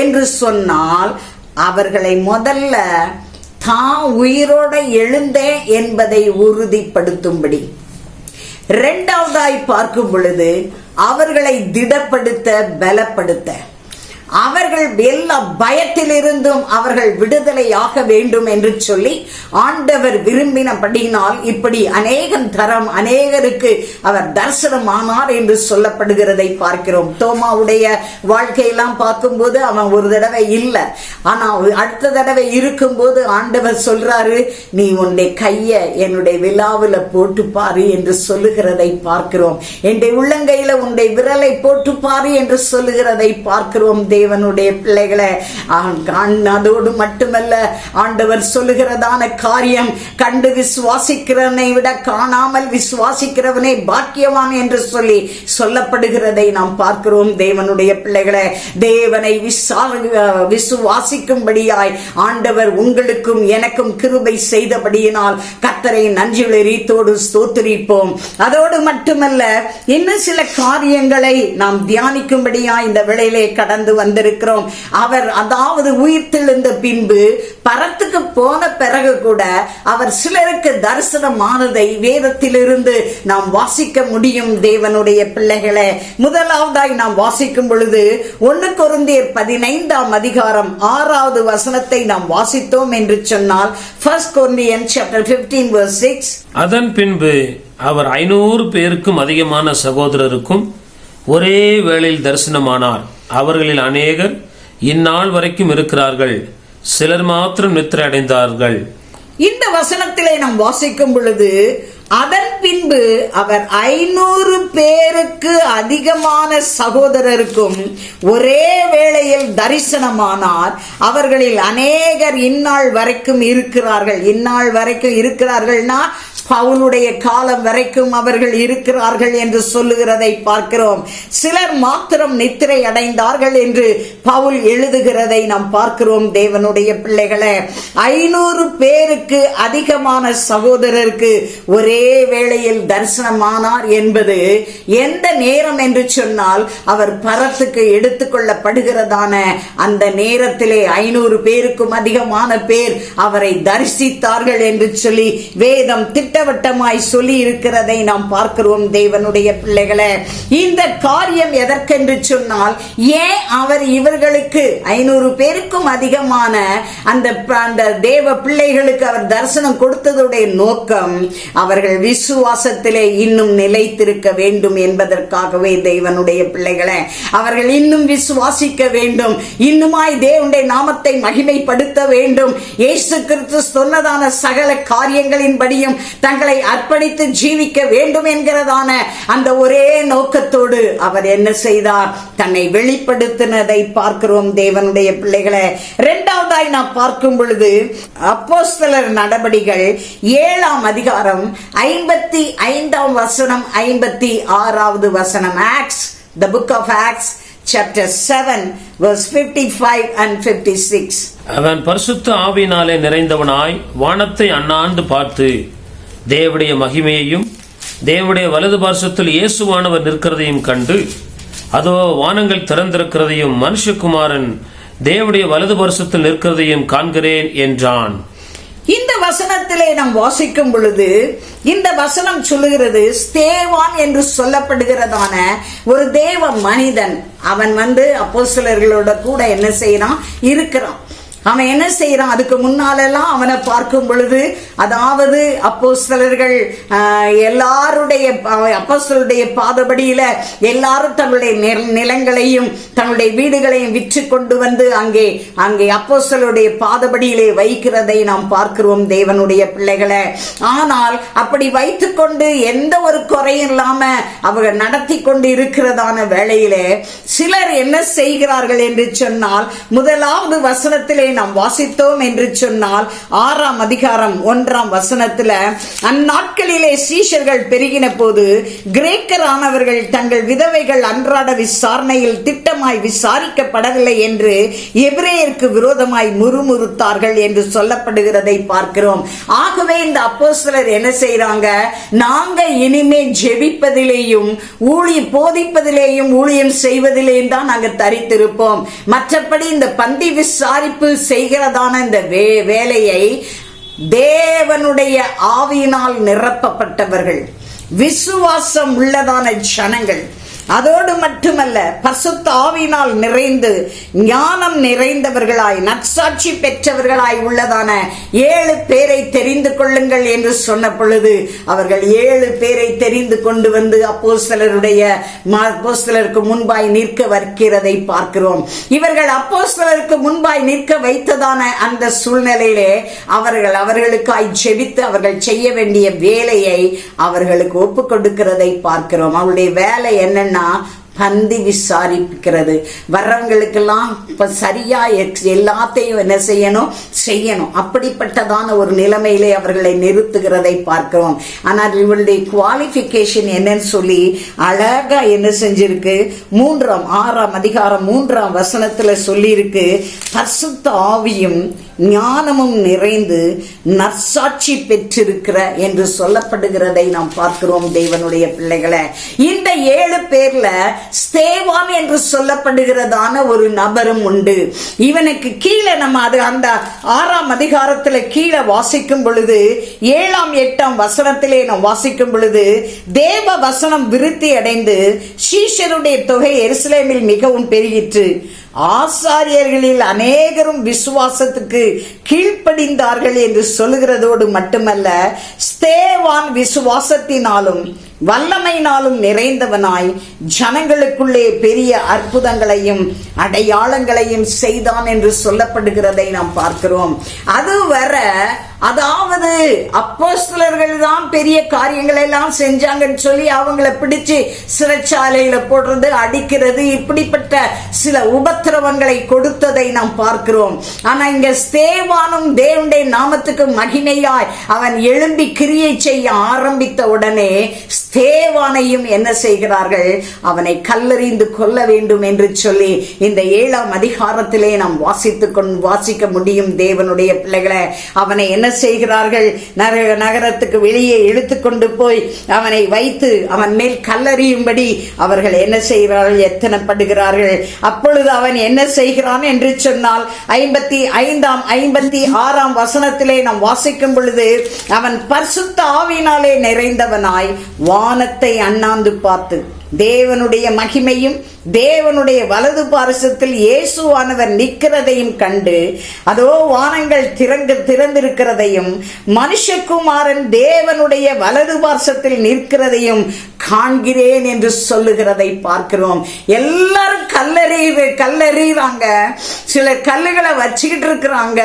என்று சொன்னால், அவர்களை முதல்ல தான் உயிரோட எழுந்தேன் என்பதை உறுதிப்படுத்தும்படி, இரண்டாவதாய் பார்க்கும் பொழுது அவர்களை திடப்படுத்த, பலப்படுத்த, அவர்கள் எல்லா பயத்திலிருந்தும் அவர்கள் விடுதலையாக வேண்டும் என்று சொல்லி ஆண்டவர் விரும்பினபடியினால் இப்படி அநேகருக்கு அவர் தரிசனமானார் என்று சொல்லப்படுகிறதை பார்க்கிறோம். தோமாவுடைய வாழ்க்கையெல்லாம் பார்க்கும்போது அவன் ஒரு தடவை இல்லை, ஆனா அடுத்த தடவை இருக்கும்போது ஆண்டவர் சொல்றாரு, நீ உன்னுடைய கைய என்னுடைய விழாவில் போட்டு பாரு என்று சொல்லுகிறதை பார்க்கிறோம். என்னுடைய உள்ளங்கையில உன்னுடைய விரலை போட்டு பாரு என்று சொல்லுகிறதை பார்க்கிறோம் தேவனுடைய பிள்ளைகளை. அதோடு மட்டுமல்ல, ஆண்டவர் சொல்லுகிறதான காரியம், கண்டு விசுவாசிக்கிறவனை விட காணாமல் விசுவாசிக்கிறவனே பாக்கியவான் என்று சொல்லி சொல்லப்படுகிறதை நாம் பார்க்கிறோம் தேவனுடைய பிள்ளைகளை. தேவனை விசுவாசிக்கும்படியாய் ஆண்டவர் உங்களுக்கும் எனக்கும் கிருபை செய்தபடியினால் கர்த்தரை நன்றியுள்ள ரீதியோடு ஸ்தோத்திரிப்போம். அதோடு மட்டுமல்ல, இன்னும் சில காரியங்களை நாம் தியானிக்கும்படியாய் இந்த வேளையிலே கடந்து வந்திருக்கிறோம். அவர் அதாவது உயிர்த்தெழுந்த பின்பு பரத்துக்கு போன பிறகு கூட அவர் சிலருக்கு தரிசனமானதை வேதத்திலிருந்து நாம் வாசிக்க முடியும் தேவனுடைய பிள்ளைகளை. முதலாவதாய் நாம் வாசிக்கும் பொழுது 1 கொரிந்தியர் 15ஆம் அதிகாரம் 6வது வசனத்தை நாம் வாசித்தோம் என்று சொன்னால், 1 Corinthians chapter 15 verse 6, அதன் பின்பு அவர் 500 பேருக்கும் அதிகமான சகோதரருக்கும் ஒரே வேளையில் தரிசனமானார். அவர்களில் அநேகர் இந்நாள் வரைக்கும் இருக்கிறார்கள், சிலர் மாத்திரம் நித்திரை அடைந்தார்கள். இந்த வசனத்திலே நாம் வாசிக்கும் பொழுது, அதன் பின்பு அவர் 500 பேருக்கு அதிகமான சகோதரருக்கும் ஒரே வேளையில் தரிசனமானார். அவர்களில் அநேகர் இந்நாள் வரைக்கும் இருக்கிறார்கள். இந்நாள் வரைக்கும் இருக்கிறார்கள்னா பவுலுடைய காலம் வரைக்கும் அவர்கள் இருக்கிறார்கள் என்று சொல்லுகிறதை பார்க்கிறோம். சிலர் மாத்திரம் நித்திரை அடைந்தார்கள் என்று பவுல் எழுதுகிறதை நாம் பார்க்கிறோம் தேவனுடைய பிள்ளைகளை. 500 பேருக்கு அதிகமான சகோதரருக்கு ஒரே வேளையில் தரிசனமானார் என்பது எந்த நேரம் என்று சொன்னால், அவர் பரத்துக்கு எடுத்துக்கொள்ளப்படுகிறதான அந்த நேரத்திலே 500 பேருக்கும் அதிகமான பேர் அவரை தரிசித்தார்கள் என்று சொல்லி வேதம் திட்டவட்டமாய் சொல்லி இருக்கிறதை நாம் பார்க்கிறோம் தேவனுடைய பிள்ளைகளை. இந்த காரியம் எதற்கென்று சொன்னால், ஏன் அவர் இவர்களுக்கு 500 பேருக்கும் அதிகமான அந்த தேவ பிள்ளைகளுக்கு அவர் தரிசனம் கொடுத்ததுடைய நோக்கம், அவர்கள் விசுவாசத்திலே இன்னும் நிலைத்திருக்க வேண்டும் என்பதற்காகவே தேவனுடைய பிள்ளைகளை. அவர்கள் இன்னும் விசுவாசிக்க வேண்டும், இன்னுமாய் தேவனுடைய நாமத்தை மகிமைப்படுத்த வேண்டும், இயேசு கிறிஸ்து சொன்னதான சகல காரியங்களின்படியும் தங்களை அர்ப்பணித்து ஜீவிக்க வேண்டும் என்கிறதான அந்த ஒரே நோக்கத்தோடு அவர் என்ன செய்தார்? தன்னை வெளிப்படுத்தினதை பார்க்கிறோம் தேவனுடைய பிள்ளைகளை. இரண்டாவதாய் நாம் பார்க்கும் பொழுது, அப்போஸ்தலர் நடபடிகள் 7ஆம் அதிகாரம் 55ஆம் வசனம் 56வது வசனம், acts, the book of Acts chapter 7 verse 55 and 56. அவன் பரிசுத்த ஆவியினாலே நிறைந்தவனாய் வானத்தை அண்ணாந்து பார்த்து தேவனுடைய மகிமையையும் தேவனுடைய வலது பார்சத்தில் இயேசுவானவர் நிற்கிறதையும் கண்டு, அதோ வானங்கள் திறந்திருக்கிறதையும் மனுஷகுமாரன் தேவனுடைய வலது பார்சத்தில் நிற்கிறதையும் காண்கிறேன் என்றான். இந்த வசனத்திலே நாம் வாசிக்கும் பொழுது, இந்த வசனம் சொல்லுகிறது, ஸ்தேவான் என்று சொல்லப்படுகிறதான ஒரு தேவ மனிதன், அவன் அப்போஸ்தலர்களோட கூட என்ன செய்யறான்? இருக்கிறான். அவன் என்ன செய்யறான்? அதுக்கு முன்னாலெல்லாம் அவனை பார்க்கும் பொழுது, அதாவது அப்போஸ்தலர்கள் எல்லாருடைய அப்போஸ்தலருடைய பாதபடியில எல்லாரும் தங்களுடைய நிலங்களையும் தங்களுடைய வீடுகளையும் விற்று கொண்டு வந்து அங்கே அப்போஸ்தலருடைய பாதபடியிலே வைக்கிறதை நாம் பார்க்கிறோம் தேவனுடைய பிள்ளைகளை. ஆனால் அப்படி வைத்துக்கொண்டு எந்த ஒரு குறையும் இல்லாம அவங்க நடத்தி கொண்டு இருக்கிறதான வேளையிலே சிலர் என்ன செய்கிறார்கள் என்று சொன்னால், முதலாவது வசனத்திலே நாம் வாசித்தோம் என்று சொன்னால் 6ஆம் அதிகாரம் 1ஆம் வசனத்துல, அந்நாட்களிலே சீஷர்கள் பெருகின போது கிரேக்கரானவர்கள் தங்கள் விதவைகள் அன்றாட விசாரணையில் திட்டமாய் விசாரிக்கப்படவில்லை என்று எபிரேயருக்கு விரோதமாய் முறுமுறுத்தார்கள் என்று சொல்லப்படுகிறதை பார்க்கிறோம். ஆகவே இந்த அப்போஸ்தலர் என்ன செய்றாங்க? நாங்க இனிமே ஜெபிப்பதிலேயும் போதிப்பதிலேயும் ஊழியம் செய்வதிலேயும் தான் நாங்க தரித்திருப்போம். மற்றபடி இந்த பந்தி விசாரிப்பு செய்கிறதான இந்த வேலையை தேவனுடைய ஆவியினால் நிரப்பப்பட்டவர்கள், விசுவாசம் உள்ளதான ஜனங்கள், அதோடு மட்டுமல்ல பரிசுத்த ஆவியினால் நிறைந்து ஞானம் நிறைந்தவர்களாய் நற்சாட்சி பெற்றவர்களாய் உள்ளதான 7 பேரை தெரிந்து கொள்ளுங்கள் என்று சொன்ன பொழுது அவர்கள் 7 பேரை தெரிந்து கொண்டு வந்து அப்போஸ்தலருக்கு முன்பாய் நிற்க வைக்கிறதை பார்க்கிறோம். இவர்கள் அப்போஸ்தலருக்கு முன்பாய் நிற்க வைத்ததான அந்த சூழ்நிலையிலே அவர்களுக்காய் ஜெபித்து அவர்கள் செய்ய வேண்டிய வேலையை அவர்களுக்கு ஒப்பு கொடுக்கிறதை பார்க்கிறோம். அவருடைய வேலை என்னன்னா பந்தி விசாரிக்கிறது. வர்றவங்களுக்கெல்லாம் சரியா எல்லாத்தையும் என்ன செய்யணும். அப்படிப்பட்டதான ஒரு நிலைமையிலே அவர்களை நிறுத்துகிறதை பார்க்கிறோம். ஆனால் இவருடைய குவாலிபிகேஷன் என்னன்னு சொல்லி அழகா என்ன செஞ்சிருக்கு? 6ஆம் அதிகாரம் 3ஆம் வசனத்துல சொல்லி இருக்கு, பரிசுத்த ஆவியும் ஞானமும் நிறைந்து நற்சாட்சி பெற்றிருக்கிற என்று சொல்லப்படுகிறதை நாம் பார்க்கிறோம் தேவனுடைய பிள்ளைகளை. இந்த 7 பேர்ல ஸ்தேவான் என்று சொல்லப்படுகிறதான ஒரு நபரும் உண்டு. இவனுக்கு கீழே நம்ம அந்த 6ஆம் அதிகாரத்துல கீழே வாசிக்கும் பொழுது 7ஆம் 8ஆம் வசனத்திலே நாம் வாசிக்கும் பொழுது, தேவ வசனம் விருத்தி அடைந்து சீஷருடைய தொகை எருசலேமில் மிகவும் பெருகிற்று, ஆசாரியர்களில் அநேகரும் விசுவாசத்துக்கு கீழ்ப்படிந்தார்கள் என்று சொல்லுகிறதோடு மட்டுமல்ல, ஸ்தேவான் விசுவாசத்தினாலும் வல்லமையினாலும் நிறைந்தவனாய் ஜனங்களுக்குள்ளே பெரிய அற்புதங்களையும் அடையாளங்களையும் செய்தான் என்று சொல்லப்படுகிறதை நாம் பார்க்கிறோம். அதுவரை அதாவது அப்போஸ்தலர்கள் தான் பெரிய காரியங்கள் எல்லாம் செஞ்சாங்கன்னு சொல்லி அவங்களை பிடிச்சு சிறைச்சாலையில போடுறது, அடிக்கிறது, இப்படிப்பட்ட சில உபத்திரவங்களை கொடுத்ததை நாம் பார்க்கிறோம். ஆனா இங்க ஸ்தேவானும் தேவனுடைய நாமத்துக்கு மகிமையாய் அவன் எழும்பி கிரியை செய்ய ஆரம்பித்த உடனே ஸ்தேவானையும் என்ன செய்கிறார்கள்? அவனை கல்லெறிந்து கொல்ல வேண்டும் என்று சொல்லி இந்த 7ஆம் அதிகாரத்திலே நாம் வாசிக்க முடியும் தேவனுடைய பிள்ளைகளை. அவனை என்ன செய்கிறார்கள்? நகரத்துக்கு வெளியே இழுத்துக்கொண்டு போய் அவனை வைத்து அவன் மேல் கல்லறியும்படி அவர்கள் என்ன செய்கிறார்கள்? எத்தனைப்படுகிறார்கள். அப்பொழுது அவன் என்ன செய்கிறான் என்று சொன்னால் 55ஆம் 56ஆம் வசனத்திலே நாம் வாசிக்கும் பொழுது, அவன் பரிசுத்த ஆவியினாலே நிறைந்தவனாய் வானத்தை அண்ணாந்து பார்த்து தேவனுடைய மகிமையும் தேவனுடைய வலது பார்சத்தில் இயேசுவானவர் நிற்கிறதையும் கண்டு, அதோ வானங்கள் திறந்திருக்கிறதையும் மனுஷகுமாரன் தேவனுடைய வலது பார்சத்தில் நிற்கிறதையும் காண்கிறேன் என்று சொல்லுகிறதை பார்க்கிறோம். எல்லாரும் கல்லெறிறாங்க, சில கல்லுகளை வச்சுக்கிட்டு இருக்கிறாங்க.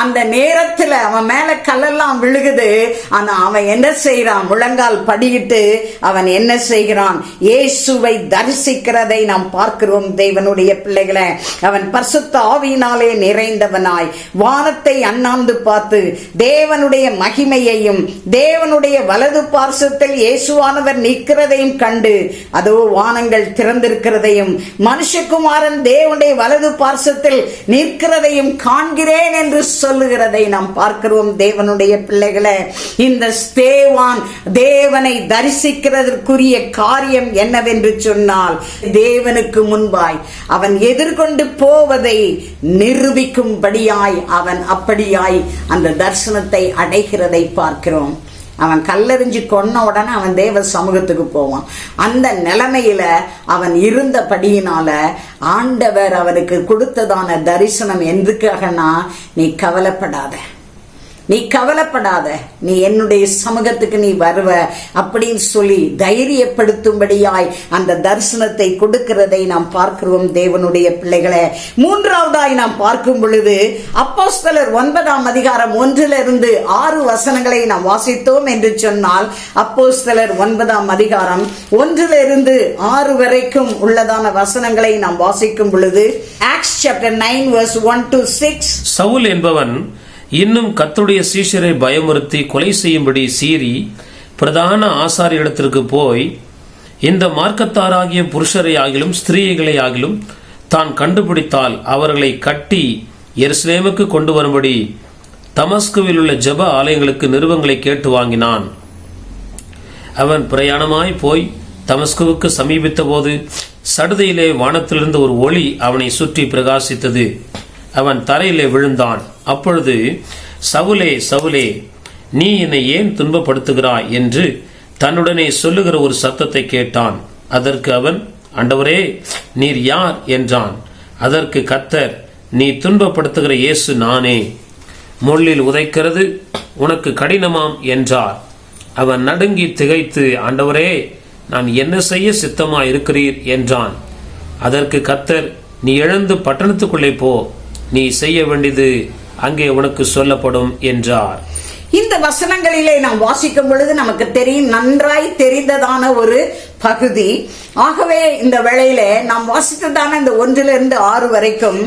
அந்த நேரத்தில் அவன் மேல கல்லெல்லாம் விழுகுது. ஆனா அவன் என்ன செய்யறான்? முழங்கால் படியிட்டு அவன் என்ன செய்கிறான்? இயேசுவை தரிசிக்கிறதை நாம் பார்க்கிறோம் தேவனுடைய பிள்ளைகளை. அவன் பரிசுத்த ஆவியினாலே நிறைந்தவனாய் வானத்தை அண்ணாந்து பார்த்து தேவனுடைய மகிமையையும் தேவனுடைய வலது பார்சத்தில் இயேசுவானவர் நிற்கிறதையும் கண்டு, அதோ வானங்கள் திறந்திருக்கிறதையும் மனுஷகுமாரன் தேவனுடைய வலது பார்சத்தில் நிற்கிறதையும் காண்கிறேன் என்று சொல்லுகிறதை நாம் பார்க்கிறோம் தேவனுடைய பிள்ளைகளை. இந்த ஸ்தேவான் தேவனை தரிசிக்கிறதற்குரிய காரியம் என்னவென்று சொன்னால், தேவனுக்கு முன்பாய் அவன் எதிர்கொண்டு போவதை நிரூபிக்கும்படியாய் அவன் அப்படியாய் அந்த தரிசனத்தை அடைகிறதை பார்க்கிறோம். அவன் கல்லெறிஞ்சு கொன்ன உடனே அவன் தேவ சமூகத்துக்கு போவான். அந்த நிலைமையில அவன் இருந்தபடியினால ஆண்டவர் அவனுக்கு கொடுத்ததான தரிசனம் எதுக்காகனா, நீ கவலைப்படாத, நீ கவலைப்படாத, நீ என்னுடைய சமூகத்துக்கு நீ வருவ அப்படின்னு சொல்லி தைரியப்படுத்தும்படியாய் அந்த தரிசனத்தை கொடுக்கிறதை நாம் பார்க்கிறோம் தேவனுடைய பிள்ளைகளே. மூன்றாவதாய் நாம் பார்க்கும் பொழுது அப்போஸ்தலர் 9ஆம் அதிகாரம் 1-6 வசனங்களை நாம் வாசித்தோம் என்று சொன்னால், அப்போஸ்தலர் 9ஆம் அதிகாரம் 1-6 வரைக்கும் உள்ளதான வசனங்களை நாம் வாசிக்கும் பொழுது, Acts chapter 9 verse 1-6, சவுல் என்பவன் இன்னும் கர்த்தருடைய சீஷரை பயமுறுத்தி கொலை செய்யும்படி சீறி பிரதான ஆசாரியரிடத்திற்கு போய், இந்த மார்க்கத்தாராகிய புருஷரை ஆகிலும் ஸ்திரீகளை ஆகிலும் தான் கண்டுபிடித்தால் அவர்களை கட்டி எருசலேமுக்கு கொண்டு வரும்படி தமஸ்குவில் உள்ள ஜெப ஆலயங்களுக்கு நிருபங்களை கேட்டு வாங்கினான். அவன் பிரயாணமாய் போய் தமஸ்குவுக்கு சமீபித்த போது சடுதியிலே வானத்திலிருந்து ஒரு ஒளி அவனை சுற்றி பிரகாசித்தது. அவன் தரையிலே விழுந்தான். அப்பொழுது, சவுலே சவுலே, நீ என்னை ஏன் துன்பப்படுத்துகிறாய் என்று தன்னுடனே சொல்லுகிற ஒரு சத்தத்தை கேட்டான். அதற்கு அவன், ஆண்டவரே, நீர் யார் என்றான். அதற்கு கர்த்தர், நீ துன்பப்படுத்துகிற இயேசு நானே. முள்ளில் உதைக்கிறது உனக்கு கடினமாம் என்றார். அவன் நடுங்கி திகைத்து, ஆண்டவரே, நான் என்ன செய்ய சித்தமா இருக்கிறீர் என்றான். அதற்கு கர்த்தர், நீ எழுந்து பட்டணத்துக்குள்ளே போ, நீ செய்ய வேண்டியது அங்கே உனக்கு சொல்லப்படும் என்றார். இந்த வசனங்களிலே நாம் வாசிக்கும் பொழுது நமக்கு தெரியும், நன்றாய் தெரிந்ததான ஒரு பகுதி. ஆகவே இந்த வேளையில நாம் வாசித்ததான இந்த 1-6 வரைக்கும்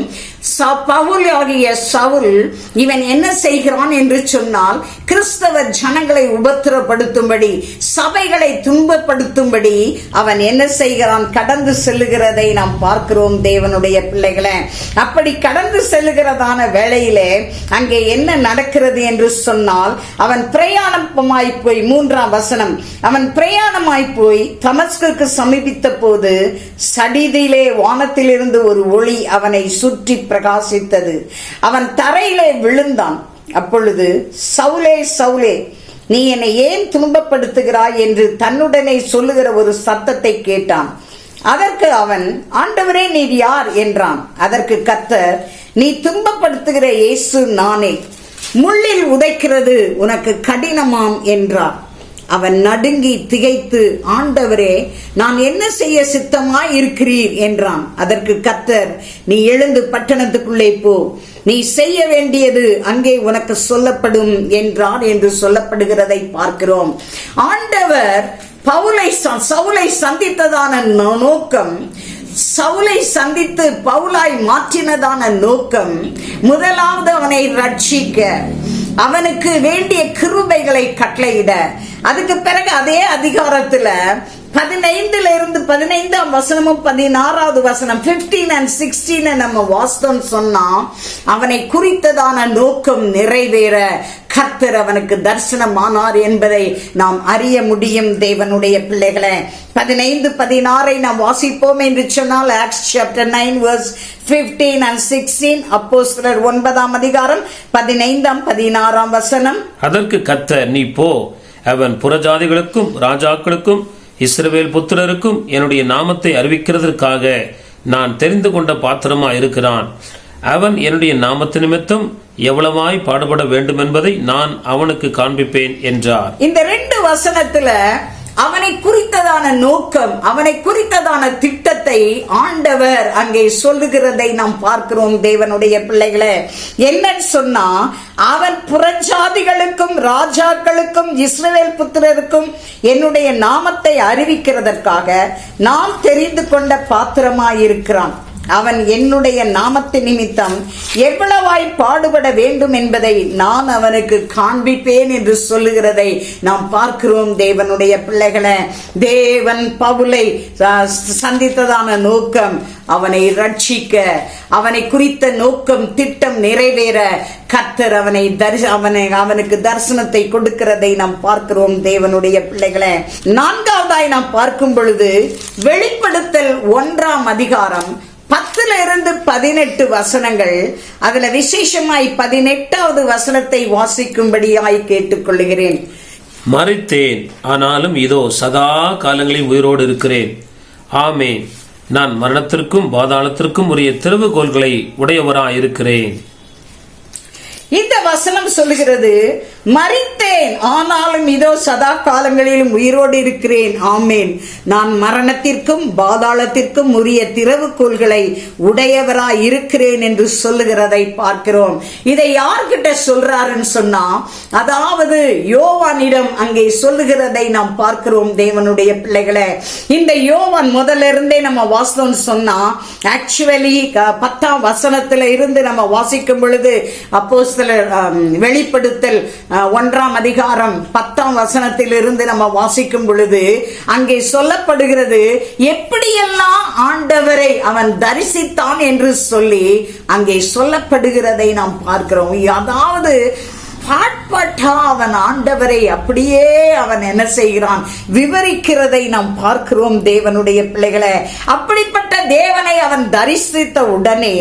பவுல் ஆகிய சவுல் இவன் என்ன செய்கிறான் என்று சொன்னால், கிறிஸ்தவ ஜனங்களை உபத்திரப்படுத்தும்படி, சபைகளை துன்பப்படுத்தும்படி அவன் என்ன செய்கிறான், கடந்து செல்லுகிறதை நாம் பார்க்கிறோம் தேவனுடைய பிள்ளைகளை. அப்படி கடந்து செல்லுகிறதான வேளையிலே அங்கே என்ன நடக்கிறது என்று சொன்னால், அவன் பிரயாணமாய் போய் 3ஆம் வசனம், அவன் பிரயாணமாய் போய் தமஸ்குக்கு சமீபித்த போது சடிதியிலே வானத்திலிருந்து ஒரு ஒளி அவனை சுற்றி பிரகாசித்தது. அவன் தரையிலே விழுந்தான். அப்பொழுது, சவுலே சவுலே, நீ என்னை ஏன் துன்பப்படுத்துகிறாய் என்று தன்னுடனே சொல்லுகிற ஒரு சத்தத்தை கேட்டான். அதற்கு அவன், ஆண்டவரே, நீர் யார் என்றான். அதற்கு கர்த்தர், நீ துன்பப்படுத்துகிற இயேசு நானே. முள்ளில் உதைக்கிறது உனக்கு கடினமாம் என்றார். அவன் நடுங்கி திகைத்து, ஆண்டவரே, நான் என்ன செய்ய சித்தமாய் இருக்கிறீர் என்றான். அதற்கு கர்த்தர், நீ எழுந்து பட்டணத்துக்குள்ளே போ, நீ செய்ய வேண்டியது அங்கே உனக்கு சொல்லப்படும் என்றார் என்று சொல்லப்படுகிறதை பார்க்கிறோம். ஆண்டவர் சவுலை சந்தித்ததான நோக்கம், சவுலை சந்தித்து பவுலாய் மாற்றினதான நோக்கம், முதலாவது அவனை ரட்சிக்க, அவனுக்கு வேண்டிய கிருபைகளை கட்டளையிட. அதுக்கு பிறகு அதே அதிகாரத்துல 15-15ஆம் வசனமும் 16வது வசனம் 15 and 16 நம்ம வாஸ்தம் சொன்னா, அவனை குறித்ததான நோக்கம் நிறைவேற கர்த்தர் அவனுக்கு தரிசனமானார் என்பதை நாம் அறிய முடியும் தேவனுடைய பிள்ளைகளை. 15-16 நாம் வாசிப்போம் என்று சொன்னால், Acts chapter 9 verse 15 and 16, அப்போஸ்தலர் 9ஆம் அதிகாரம் 15-16 வசனம். அதற்கு கர்த்தர், நீ போ, அவன் புறஜாதிகளுக்கும் ராஜாக்களுக்கும் இஸ்ரவேல் புத்திரருக்கும் என்னுடைய நாமத்தை அறிவிக்கிறதற்காக நான் தெரிந்து கொண்ட பாத்திரமா இருக்கிறான். அவன் என்னுடைய நாமத்து நிமித்தம் எவ்வளவாய் பாடுபட வேண்டும் என்பதை நான் அவனுக்கு காண்பிப்பேன் என்றார். இந்த 2 வசனத்துல அவனை குறித்ததான நோக்கம், அவனை குறித்ததான திட்டத்தை ஆண்டவர் அங்கே சொல்லுகிறதை நாம் பார்க்கிறோம் தேவனுடைய பிள்ளைகளே. என்னன்னு சொன்னா, அவன் புறஜாதிகளுக்கும் ராஜாக்களுக்கும் இஸ்ரவேல் புத்திரருக்கும் என்னுடைய நாமத்தை அறிவிக்கிறதற்காக நான் தெரிந்து கொண்ட பாத்திரமாயிருக்கிறான். அவன் என்னுடைய நாமத்து நிமித்தம் எவ்வளவாய் பாடுபட வேண்டும் என்பதை நான் அவனுக்கு காண்பிப்பேன் என்று சொல்லுகிறதை நாம் பார்க்கிறோம் தேவனுடைய பிள்ளைகளை. தேவன் பவுலை சந்தித்ததான நோக்கம் அவனை ரட்சிக்க, அவனை குறித்த நோக்கம் திட்டம் நிறைவேற கர்த்தர் அவனுக்கு தரிசனத்தை கொடுக்கிறதை நாம் பார்க்கிறோம் தேவனுடைய பிள்ளைகளை. 4வதாய் நாம் பார்க்கும் பொழுது, வெளிப்படுத்தல் 1ஆம் அதிகாரம் 10-18 வசனங்கள். அதுல விசேஷமாய் 18வது வசனத்தை வாசிக்கும்படியாய் கேட்டுக்கொள்கிறேன். மரித்தேன், ஆனாலும் இதோ சதா காலங்களில் உயிரோடு இருக்கிறேன். ஆமென். நான் மரணத்திற்கும் பாதாளத்திற்கும் உரிய திறவுகோல்களை உடையவராயிருக்கிறேன். இந்த வசனம் சொல்லுகிறது, மரித்தேன், ஆனாலும் இதோ சதா காலங்களிலும் உயிரோடு இருக்கிறேன். ஆமேன். நான் மரணத்திற்கும் பாதாளத்திற்கும் உரிய திறவுகோல்களை உடையவராய் இருக்கிறேன் என்று சொல்லுகிறதை பார்க்கிறோம். இதை யார்கிட்ட சொல்றாருன்னு சொன்னா, அதாவது யோவானிடம் அங்கே சொல்லுகிறதை நாம் பார்க்கிறோம். தேவனுடைய பிள்ளைகளை, இந்த யோவான் முதல்ல இருந்தே நம்ம வாசித்தோம்னு சொன்னா, ஆக்சுவலி 10ஆம் வசனத்துல இருந்து நம்ம வாசிக்கும் பொழுது அப்போஸ்தலர் வெளிப்படுத்தல் 1ஆம் அதிகாரம் 10ஆம் வசனத்தில் இருந்து நம்ம வாசிக்கும் பொழுது அங்கே சொல்லப்படுகிறது, எப்படியெல்லாம் ஆண்டவரை அவன் தரிசித்தான் என்று சொல்லி அங்கே சொல்லப்படுகிறதை நாம் பார்க்கிறோம். அதாவது பாட்பாட்டா அவன் ஆண்டவரை அப்படியே அவன் என்ன செய்கிறான், விவரிக்கிறதை நாம் பார்க்கிறோம். தேவனுடைய பிள்ளைகளை, அப்படிப்பட்ட தேவனை அவன் தரிசித்த உடனே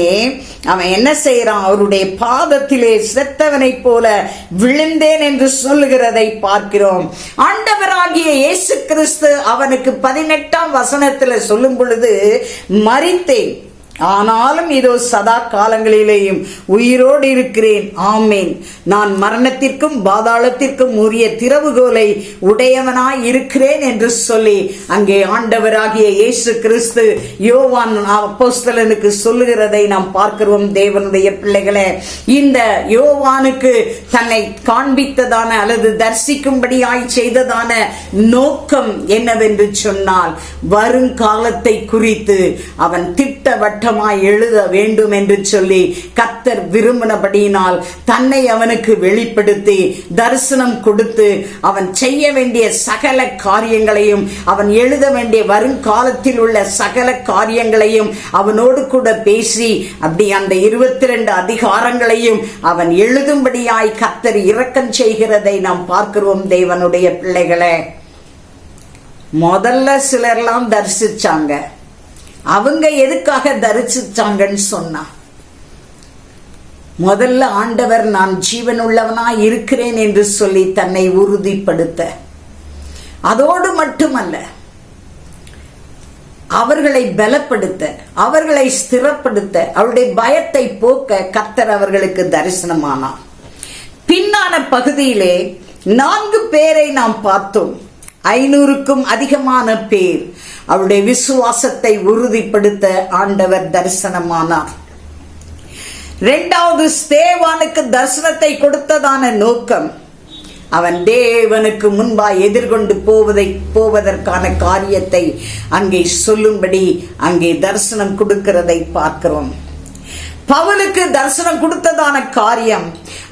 அவன் என்ன செய்யறான், அவருடைய பாதத்திலே செத்தவனை போல விழுந்தேன் என்று சொல்லுகிறதை பார்க்கிறோம். ஆண்டவராகிய இயேசு கிறிஸ்து அவனுக்கு 18ஆம் வசனத்துல சொல்லும் பொழுது, மரித்தேன், ஆனாலும் இதோ சதா காலங்களிலேயும் உயிரோடு இருக்கிறேன். ஆமேன். நான் மரணத்திற்கும் பாதாளத்திற்கும் உரிய திறவுகோலை உடையவனாய் இருக்கிறேன் என்று சொல்லி அங்கே ஆண்டவராகிய இயேசு கிறிஸ்து யோவான் அப்போஸ்தலனுக்கு சொல்லுகிறதை நாம் பார்க்கிறோம். தேவனுடைய பிள்ளைகளே, இந்த யோவானுக்கு தன்னை காண்பித்ததான அல்லது தரிசிக்கும்படியாய் செய்ததான நோக்கம் என்னவென்று சொன்னால், வருங்காலத்தை குறித்து அவன் திட்டவட்ட எழுத வேண்டும் என்று சொல்லி கர்த்தர் விரும்பினபடியினால் தன்னை அவனுக்கு வெளிப்படுத்தி தரிசனம் கொடுத்து அவன் செய்ய வேண்டிய சகல காரியங்களையும், அவன் எழுத வேண்டிய வருங்காலத்தில் உள்ள சகல காரியங்களையும் அவனோடு கூட பேசி அப்படி அந்த 22 அதிகாரங்களையும் அவன் எழுதும்படியாய் கர்த்தர் இரக்கம் செய்கிறதை நாம் பார்க்கிறோம். தேவனுடைய பிள்ளைகளே, முதல்ல சிலர்லாம் தரிசிச்சாங்க. அவங்க எதுக்காக தரிசிச்சாங்கன்னு சொன்னா, முதல்ல ஆண்டவர் நான் ஜீவன் உள்ளவனா இருக்கிறேன் என்று சொல்லி தன்னை உறுதிப்படுத்த, அதோடு மட்டுமல்ல அவர்களை பலப்படுத்த, அவர்களை ஸ்திரப்படுத்த, அவருடைய பயத்தை போக்க கர்த்தர் அவர்களுக்கு தரிசனமானார். பின்னான பகுதியிலே 4 பேரை நாம் பார்த்தோம். 500க்கும் அதிகமான பேர் அவருடைய விசுவாசத்தை உறுதிப்படுத்த ஆண்டவர் தரிசனமானார். 2வது ஸ்தேவானுக்கு தரிசனத்தை கொடுத்ததான நோக்கம், அவன் தேவனுக்கு முன்பாய் எதிர்கொண்டு போவதற்கான காரியத்தை அங்கே சொல்லும்படி அங்கே தரிசனம் கொடுக்கிறதை பார்க்கிறோம். பவுலுக்கு தரிசனம் கொடுத்ததான காரியம்,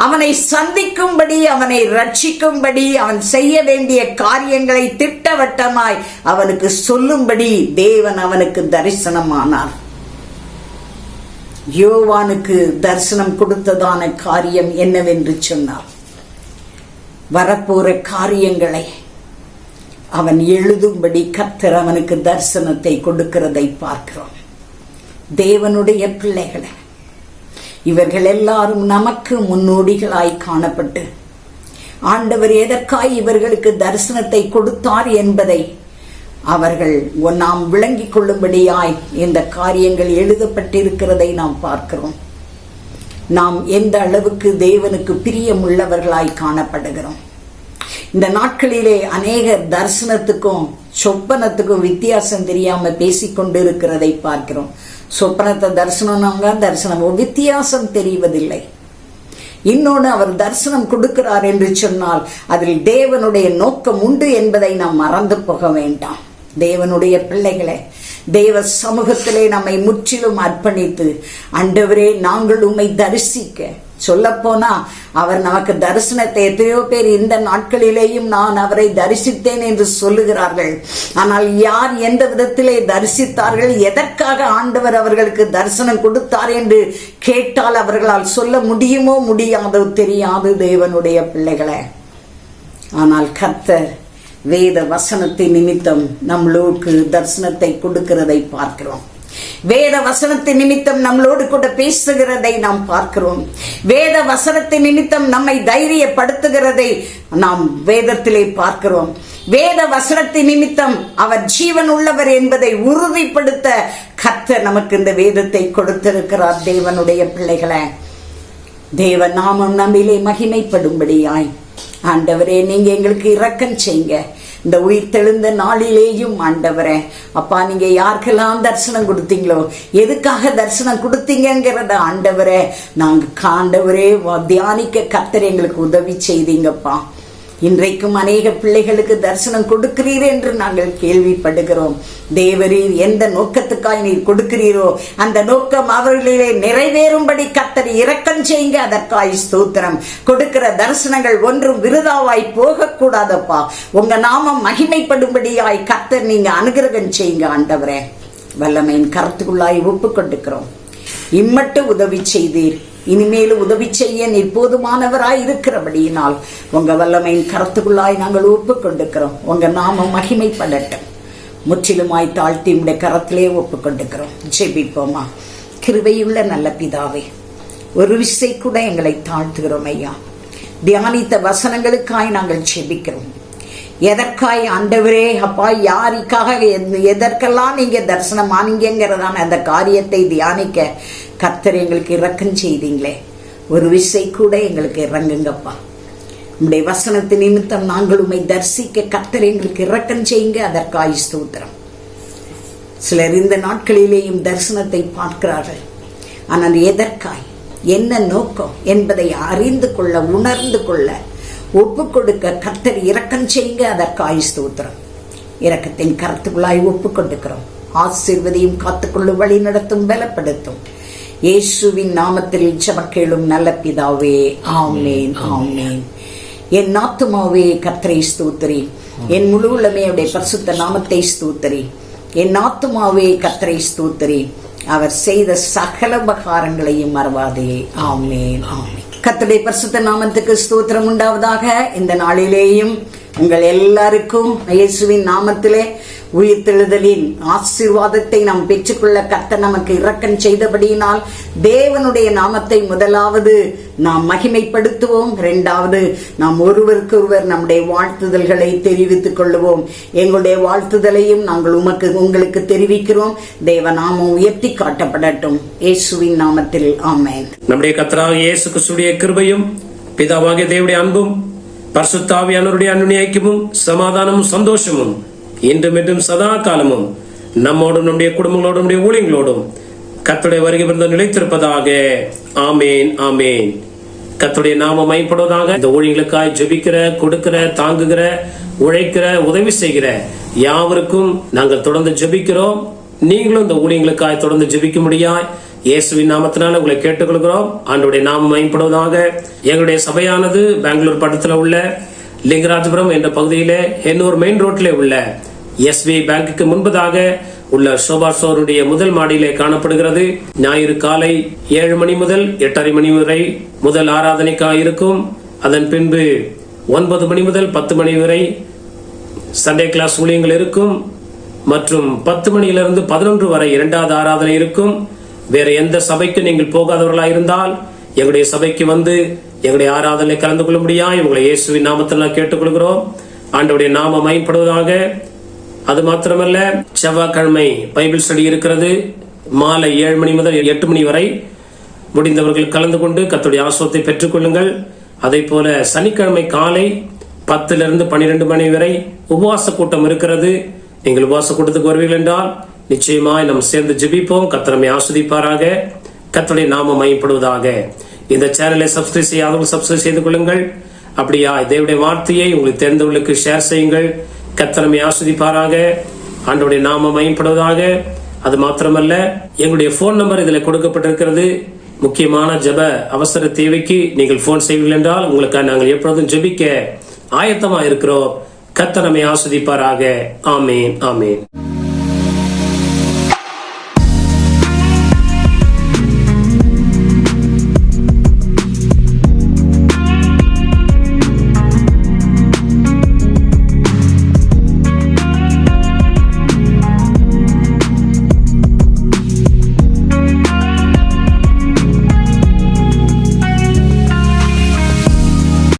அவனை சந்திக்கும்படி, அவனை ரட்சிக்கும்படி, அவன் செய்ய வேண்டிய காரியங்களை திட்டவட்டமாய் அவனுக்கு சொல்லும்படி தேவன் அவனுக்கு தரிசனமானார். யோவானுக்கு தரிசனம் கொடுத்ததான காரியம் என்னவென்று சொன்னார், வரப்போற காரியங்களை அவன் எழுதும்படி கர்த்தர் அவனுக்கு தரிசனத்தை கொடுக்கிறதை பார்க்கிறோம். தேவனுடைய பிள்ளைகளை, இவர்கள் எல்லாரும் நமக்கு முன்னோடிகளாய் காணப்பட்டு ஆண்டவர் எதற்காய் இவர்களுக்கு தரிசனத்தை கொடுத்தார் என்பதை அவர்கள் நாம் விளங்கிக் கொள்ளும்படியாய் இந்த காரியங்கள் எழுதப்பட்டிருக்கிறதை நாம் பார்க்கிறோம். நாம் எந்த அளவுக்கு தேவனுக்கு பிரியமுள்ளவர்களாய் காணப்படுகிறோம். இந்த நாட்களிலே அநேகர் தரிசனத்துக்கும் சொப்பனத்துக்கும் வித்தியாசம் தெரியாம பேசிக்கொண்டு இருக்கிறதை பார்க்கிறோம். சொப்பனத்தை தரிசனம் வித்தியாசம் தெரிவதில்லை. இன்னொன்று, அவர் தரிசனம் கொடுக்கிறார் என்று சொன்னால் அதில் தேவனுடைய நோக்கம் உண்டு என்பதை நாம் மறந்து போக வேண்டாம். தேவனுடைய பிள்ளைகளே, தேவ சமூகத்திலே நம்மை முற்றிலும் அர்ப்பணித்து, ஆண்டவரே நாங்கள் உம்மை தரிசிக்க, சொல்ல போனா அவர் நமக்கு தரிசனத்தை, எத்தனையோ பேர் இந்த நாட்களிலேயும் நான் அவரை தரிசித்தேன் என்று சொல்லுகிறார்கள். ஆனால் யார் எந்த விதத்திலே தரிசித்தார்கள், எதற்காக ஆண்டவர் அவர்களுக்கு தரிசனம் கொடுத்தார் என்று கேட்டால் அவர்களால் சொல்ல முடியுமோ முடியாதோ தெரியாது. தேவனுடைய பிள்ளைகளே, ஆனால் கர்த்தர் வேத வசனத்தை நிமித்தம் நம்மளுக்கு தரிசனத்தை கொடுக்கிறதை பார்க்கிறோம். வேத வசனத்தின் நிமித்தம் நம்மளோடு கூட பேசுகிறதை நாம் பார்க்கிறோம். வேத வசனத்தின் நிமித்தம் நம்மை தைரியப்படுத்துகிறதை நாம் வேதத்திலே பார்க்கிறோம். வேத வசனத்தின் நிமித்தம் அவர் ஜீவன் உள்ளவர் என்பதை உறுதிப்படுத்த கர்த்தர் நமக்கு இந்த வேதத்தை கொடுத்திருக்கிறார். தேவனுடைய பிள்ளைகளை, தேவ நாமம் நம்மிலே மகிமைப்படும்படியாய் ஆண்டவரே நீங்க எங்களுக்கு இரக்கம் செய்யுங்க. இந்த உயிர் தெழுந்த நாளிலேயும் ஆண்டவரே அப்பா, நீங்க யாருக்கெல்லாம் தரிசனம் கொடுத்தீங்களோ, எதுக்காக தரிசனம் கொடுத்தீங்கிறத ஆண்டவரே நாங்க ஆண்டவரே தியானிக்க கர்த்தர் எங்களுக்கு உதவி செய்தீங்கப்பா. இன்றைக்கும் அநேக பிள்ளைகளுக்கு தரிசனம் கொடுக்கிறீர் என்று நாங்கள் கேள்விப்படுகிறோம். தேவரீர் எந்த நோக்கத்துக்காய் நீர் கொடுக்கிறீரோ அந்த நோக்கம் அவர்களிலே நிறைவேறும்படி கர்த்தர் இரக்கம் செய்யுங்க. அதற்காய் ஸ்தோத்திரம். கொடுக்கிற தரிசனங்கள் ஒன்றும் விருதாவாய் போக கூடாதப்பா. உங்க நாமம் மகிமைப்படும்படியாய் கர்த்தர் நீங்க அனுகிரகம் செய்யுங்க ஆண்டவரே. வல்லமையின் கருத்துக்குள்ளாய் ஒப்புக்கொண்டிருக்கிறோம். இம்மட்டு உதவி செய்தீர், இனிமேலும் உதவி செய்ய நீ போதுமானவராய் இருக்கிறபடியினால் உங்க வல்லமையின் கருத்துக்குள்ளாய் நாங்கள் ஒப்புக்கொண்டிருக்கிறோம். உங்க நாமம் மகிமைப்படட்டும். முற்றிலுமாய் தாழ்த்தி உடைய கரத்திலே ஒப்புக்கொண்டிருக்கிறோம். ஜெபிப்போமா. கிருபையுள்ள நல்ல பிதாவே, ஒரு விசை கூட எங்களை தாழ்த்துகிறோம் ஐயா. தியானித்த வசனங்களுக்காய் நாங்கள் ஜெபிக்கிறோம். எதற்காய் ஆண்டவரே அப்பா, யாருக்காக எதற்கெல்லாம் நீங்க தரிசனமானீங்கிறதான அந்த காரியத்தை தியானிக்க கர்த்தர் எங்களுக்கு இரக்கம் செய்தீங்களே, ஒரு விசை கூட எங்களுக்கு இறங்குங்கப்பா. உம்முடைய வசனத்தின் நிமித்தம் நாங்கள் உம்மை தரிசிக்க கர்த்தர் எங்களுக்கு இரக்கம் செய்யுங்க. அதற்காய் ஸ்தோத்திரம். சிலர் இந்த நாட்களிலேயும் தரிசனத்தை பார்க்கிறார்கள். ஆனால் எதற்காய், என்ன நோக்கம் என்பதை அறிந்து கொள்ள, உணர்ந்து கொள்ள, ஒப்பு கொடுக்க கர்த்தர் இரக்கம் செய்யுங்க. அதற்காய் ஸ்தோத்திரம். இரக்கத்தின் கருத்துக்குள்ளாய் ஒப்பு கொடுக்கிறோம். ஆசீர்வதியும் காத்துக்கொள்ளும், வழி நடத்தும், பலப்படுத்தும். இயேசுவின் நாமத்தில் ஜெபக்கேளும் நல்ல பிதாவே. ஆமென், ஆமென். என் ஆத்துமாவே கர்த்தரை ஸ்தோத்திரி, என் முழு உள்ளமே அவருடைய பரிசுத்த நாமத்தை ஸ்தோத்திரி. என் ஆத்துமாவே கர்த்தரை ஸ்தோத்திரி, அவர் செய்த சகல உபகாரங்களையும் மறவாதே. ஆமென், ஆமென். கர்த்தருடைய பரிசுத்த நாமத்துக்கு ஸ்தோத்திரம் உண்டாவதாக. இந்த நாளிலேயும் உங்கள் எல்லாருக்கும் இயேசுவின் நாமத்திலே உயிர்த்தெழுதலின் ஆசீர்வாதத்தை நாம் பெற்றுக்கொள்ள கர்த்தர் நமக்கு இரக்கம் செய்தபடியினால் தேவனுடைய நாமத்தை முதலாவது நாம் மகிமைப்படுத்துவோம். இரண்டாவது, நாம் ஒருவருக்கொருவர் நம்முடைய வாழ்த்துதல்களை தெரிவித்துக் கொள்ளுவோம். எங்களுடைய வாழ்த்துதலையும் நாங்கள் உங்களுக்கு தெரிவிக்கிறோம். தேவ நாமம் உயர்த்தி காட்டப்படட்டும். இயேசுவின் நாமத்தில் ஆமென். நம்முடைய கர்த்தராகிய இயேசு கிறிஸ்துவின் கிருபையும் பிதாவாகிய தேவனுடைய அன்பும் பரிசுத்த ஆவியானவருடைய அன்பின் ஐக்கியமும் சமாதானமும் சந்தோஷமும் இன்றும் என்றும் சதா காலமும் நம்மோடும் நம்முடைய குடும்பங்களோடும் நம்முடைய ஊழியங்களோடும் கர்த்தருடைய வருகை வந்து நிலைத்திருப்பதாக. ஆமேன், ஆமேன். கர்த்தருடைய நாமம் மகிமைப்படுவதாக. இந்த ஊழியங்களுக்காய் ஜெபிக்கிற, கொடுக்கிற, தாங்குகிற, உழைக்கிற, உதவி செய்கிற யாவருக்கும் நாங்கள் தொடர்ந்து ஜெபிக்கிறோம். நீங்களும் இந்த ஊழியங்களுக்காய் தொடர்ந்து ஜெபிக்க முடியாய் இயேசுவின் நாமத்தினால உங்களை கேட்டுக்கொள்கிறோம். ஆண்டவருடைய நாமம் மகிமைப்படுவதாக. எங்களுடைய சபையானது பெங்களூர் பட்டத்தில் உள்ள லிங்கராஜபுரம் என்ற பகுதியிலே எண்ணூர் மெயின் ரோட்டிலே உள்ள SBI பேங்குக்கு முன்பதாக உள்ள சோபா ஸ்டோருடைய முதல் மாடியிலே காணப்படுகிறது. ஞாயிறு காலை 7 மணி முதல் 8:30 மணி வரை முதல் ஆராதனைக்காக இருக்கும். அதன் பின்பு 9 மணி முதல் 10 மணி வரை சண்டே கிளாஸ் ஊழியங்கள் இருக்கும். மற்றும் 10 மணியிலிருந்து 11 வரை இரண்டாவது ஆராதனை இருக்கும். வேற எந்த சபைக்கு நீங்கள் போகாதவர்களா இருந்தால் எங்களுடைய சபைக்கு வந்து எங்களுடைய ஆராதனை கலந்து கொள்ள முடியாது. உங்களை இயேசுவின் நாமத்தில் கேட்டுக்கொள்கிறோம். ஆண்டவருடைய நாமம் மகிமைப்படுவதாக. அது மாத்திரமல்ல, செவ்வாய்க்கிழமை பைபிள் ஸ்டடி இருக்கிறது. மாலை 7 மணி முதல் 8 மணி வரை முடிந்தவர்கள் கலந்து கொண்டு கர்த்தருடைய ஆசீர்வாதத்தை பெற்றுக் கொள்ளுங்கள். அதே போல சனிக்கிழமை காலை 10 to 12 மணி வரை உபவாச கூட்டம் இருக்கிறது. நீங்கள் உபவாச கூட்டத்துக்கு வருவீர்கள் என்றால் நிச்சயமாய் நாம் சேர்ந்து ஜெபிப்போம். கர்த்தர் நம்மை ஆசீர்வதிப்பாராக. கர்த்தருடைய நாமம் மகிமைப்படுவதாக. இந்த சேனலை சப்ஸ்கிரைப் செய்யாதவர்கள் சப்ஸ்கிரைப் செய்து கொள்ளுங்கள். அப்படியா தேவனுடைய வார்த்தையை உங்களுக்கு தெரிந்தவர்களுக்கு ஷேர் செய்யுங்கள். கர்த்தர் நம்மை ஆசீர்வதிப்பாராக. ஆண்டவருடைய நாமம் மகிமைப்படுவதாக. அது மாத்திரமல்ல, எங்களுடைய போன் நம்பர் இதில் கொடுக்கப்பட்டிருக்கிறது. முக்கியமான ஜெப அவசர தேவைக்கு நீங்கள் போன் செய்வீர்கள் என்றால் உங்களுக்கு நாங்கள் எப்பொழுதும் ஜெபிக்க ஆயத்தமா இருக்கிறோம். கர்த்தர் நம்மை ஆசீர்வதிப்பாராக. ஆமென், ஆமென்.